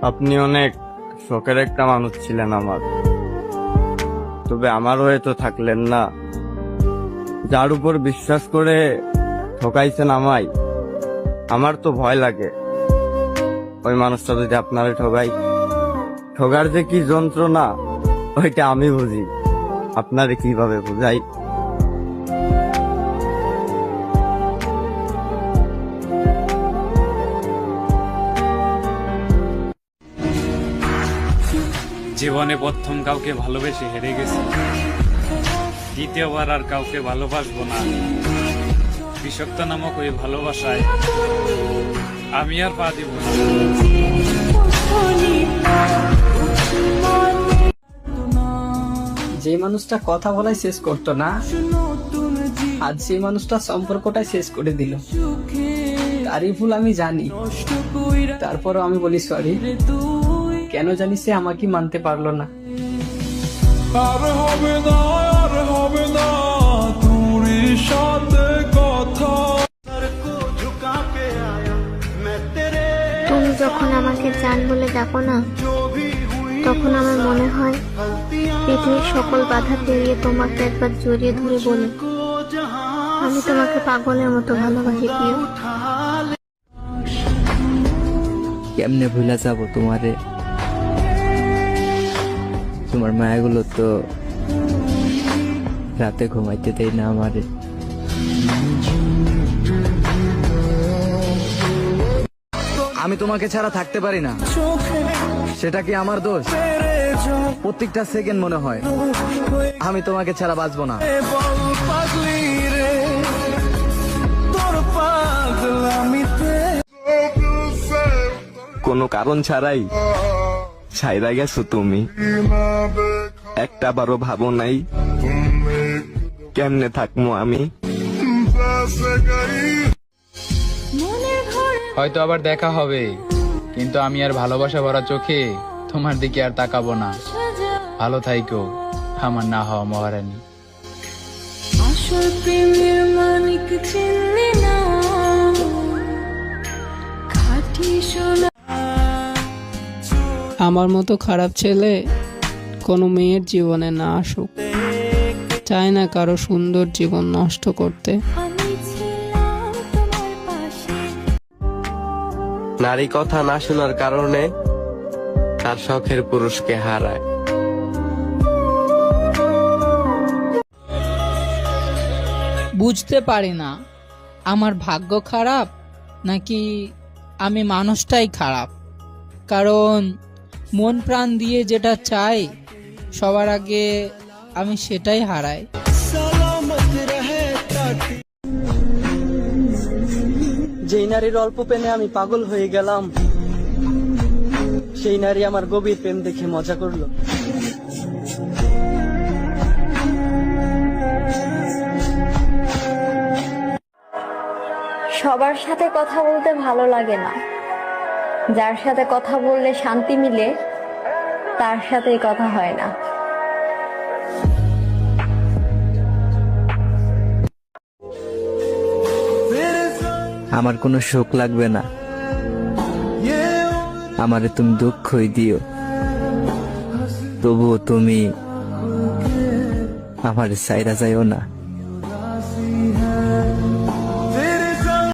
আপনি অনেক শখের একটা মানুষ ছিলেন আমার, তবে আমার হয়ে তো থাকলেন না। যার উপর বিশ্বাস করে ঠকাইছেন আমায়, আমার তো ভয় লাগে ওই মানুষটা যদি আপনারে ঠকাই। ঠগার যে কি যন্ত্রণা ওইটা আমি বুঝি, আপনারে কিভাবে বুঝাই। জীবনে প্রথম কাউকে ভালোবেসে হেরে গেছি, দ্বিতীয়বার আর কাউকে ভালোবাসবো না। বিষাক্ত নামক ওই ভালোবাসায় আমি আর পা দিব না। যে মানুষটা কথা বলাই শেষ করতো না, আজ সেই মানুষটা সম্পর্কটাই শেষ করে দিল। তারই ভুল আমি জানি, তারপরও আমি বলি সরি। কেন জানি সে আমাকে মানতে পারলো না। আর হবে না তোর সাথে কথা। তুমি যখন আমাকে জান বলে ডাকো না, তখন আমার মনে হয় পৃথিবীর সকল বাধা পেরিয়ে তোমাকে একবার জড়িয়ে ধরে বলি, আমি তোমাকে পাগলের মতো ভালোবাসি প্রিয়। কেমনে ভুলা যাব তোমারে? তোমার মায়াগুলো তো রাতে ঘুমাইতে দেয় না আমারে। আমি তোমাকে ছাড়া থাকতে পারি না, সেটা কি আমার দোষ? প্রত্যেকটা সেকেন্ড মনে হয় আমি তোমাকে ছাড়া বাঁচবো না। কোনো কারণ ছাড়াই ছাইরা গেছো তুমি, একটা বারো ভাবো নাই কেমনে থাকবো আমি। হয়তো আবার দেখা হবে, কিন্তু আমি আর ভালোবাসা ভরা চোখে তোমার দিকে আর তাকাবো না। ভালো থাইকো আমার না হওয়া মহারানী। আসল প্রেমের মানিক চিনলি না, খাঁটি সোনা। আমার মতো খারাপ ছেলে কোনো মেয়ের জীবনে না আসুক, চায় না কারো সুন্দর জীবন নষ্ট করতে। আমি ছিলাম তোমার পাশে। নারী কথা না শোনার কারণে তার শখের পুরুষকে হারায়। বুঝতে পারি না আমার ভাগ্য খারাপ নাকি আমি মানুষটাই খারাপ। কারণ মন প্রাণ দিয়ে যেটা চাই সবার আগে আমি সেটাই হারাই। যেই নারীর অল্প প্রেমে আমি পাগল হয়ে গেলাম, সেই নারী আমার গভীর প্রেম দেখে মজা করলো। সবার সাথে কথা বলতে ভালো লাগে না, যার সাথে কথা বললে শান্তি মিলে তার সাথেই কথা হয় না। আমার কোনো শোক লাগবে না, আমারে তুমি দুঃখই দিও, তবুও তুমি আমারে সাইরা যাইও না।